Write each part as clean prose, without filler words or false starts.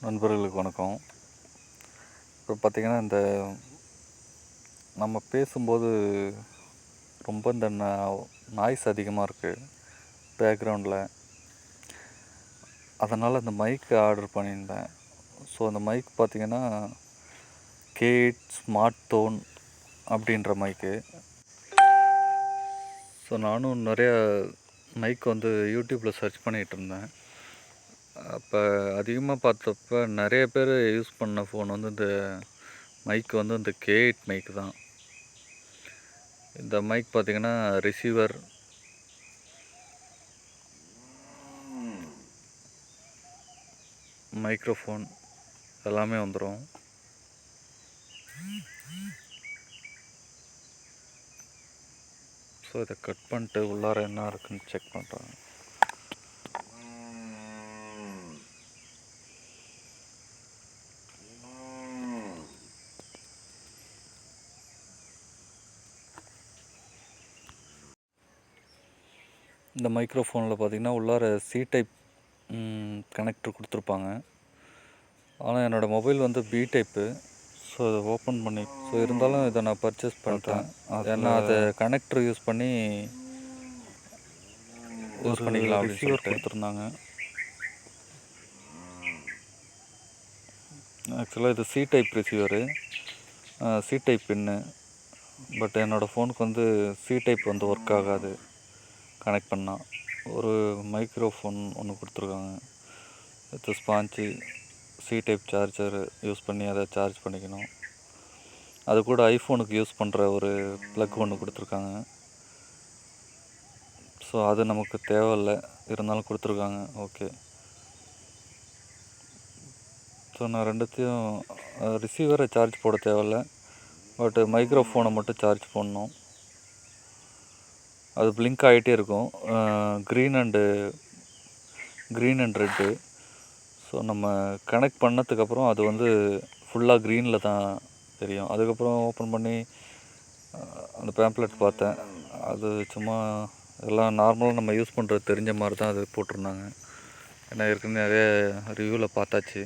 நண்பர்களுக்கு வணக்கம். இப்போ பார்த்திங்கன்னா, இந்த நம்ம பேசும்போது ரொம்ப இந்த நாய்ஸ் அதிகமாக இருக்குது பேக்ரவுண்டில். அதனால் இந்த மைக் ஆர்டர் பண்ணியிருந்தேன். ஸோ அந்த மைக் பார்த்திங்கன்னா K8 ஸ்மார்ட் டோன் அப்படின்ற மைக்கு. ஸோ நானும் நிறையா மைக் யூடியூப்பில் சர்ச் பண்ணிகிட்டு இருந்தேன். அப்போ அதிகமாக பார்த்தப்ப நிறைய பேர் யூஸ் பண்ண ஃபோன் இந்த மைக் இந்த K8 மைக் தான். இந்த மைக் பார்த்திங்கன்னா ரிசீவர், மைக்ரோஃபோன் எல்லாமே வந்துடும். ஸோ இதை கட் பண்ணிட்டு உள்ளார என்ன இருக்குன்னு செக் பண்ணுறேன். இந்த மைக்ரோஃபோனில் பார்த்திங்கன்னா உள்ளார C டைப் கனெக்டர் கொடுத்துருப்பாங்க. ஆனால் என்னோடய மொபைல் B டைப்பு. ஸோ அதை ஓப்பன் பண்ணி இருந்தாலும் இதை நான் பர்ச்சேஸ் பண்ணிட்டேன். ஏன்னா அதை கனெக்டர் யூஸ் பண்ணிக்கலாம் அப்படின்னு சொல்லிட்டு கொடுத்துருந்தாங்க. ஆக்சுவலாக இது C type receiver, C type pin. But என்னோடய ஃபோனுக்கு C டைப் ஒர்க் ஆகாது. கனெக்ட் பண்ணால் ஒரு மைக்ரோஃபோன் ஒன்று கொடுத்துருக்காங்க. இது sponge C type charger use பண்ணி அதை சார்ஜ் பண்ணிக்கணும். அது கூட ஐஃபோனுக்கு யூஸ் பண்ணுற ஒரு ப்ளக் ஒன்று கொடுத்துருக்காங்க. ஸோ அது நமக்கு தேவையில்லை, இருந்தாலும் கொடுத்துருக்காங்க. ஓகே. ஸோ நான் ரெண்டுத்தையும் ரிசீவரை சார்ஜ் போட தேவையில்லை, பட் மைக்ரோஃபோனை மட்டும் சார்ஜ் பண்ணணும். அது பிளிங்க் ஆகிட்டே இருக்கும், க்ரீன் அண்ட் ரெட்டு. ஸோ நம்ம கனெக்ட் பண்ணதுக்கப்புறம் அது ஃபுல்லாக க்ரீனில் தான் தெரியும். அதுக்கப்புறம் ஓப்பன் பண்ணி அந்த பேம்ப்ளெட் பார்த்தேன். அது சும்மா எல்லாம் நார்மலாக நம்ம யூஸ் பண்ணுறது தெரிஞ்ச மாதிரி தான் அது போட்டிருந்தாங்க. ஏன்னா ஏற்கனவே நிறைய ரிவ்யூவில் பார்த்தாச்சு.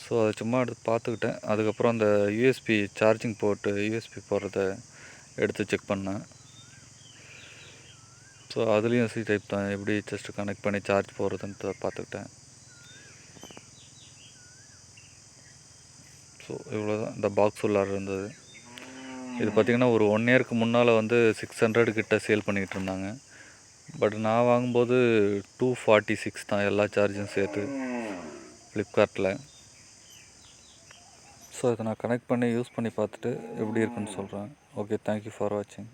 ஸோ அதை சும்மா எடுத்து பார்த்துக்கிட்டேன். அதுக்கப்புறம் அந்த யூஎஸ்பி சார்ஜிங் யூஎஸ்பி போடுறத எடுத்து செக் பண்ணேன். ஸோ அதுலேயும் C டைப் தான், எப்படி ஜஸ்ட்டு கனெக்ட் பண்ணி சார்ஜ் போடுறதுன்ட்டு பார்த்துக்கிட்டேன். ஸோ இவ்வளோ தான் இந்த பாக்ஸ் உள்ளார இருந்தது. இது பார்த்திங்கன்னா ஒரு 1 இயருக்கு முன்னால் 600 கிட்ட சேல் பண்ணிகிட்டு இருந்தாங்க. பட் நான் வாங்கும்போது 246 தான், எல்லா சார்ஜும் சேர்த்து, ஃப்ளிப்கார்ட்டில். ஸோ இதை நான் கனெக்ட் பண்ணி யூஸ் பண்ணி பார்த்துட்டு எப்படி இருக்குன்னு சொல்கிறேன். ஓகே, தேங்க்யூ ஃபார் வாட்சிங்.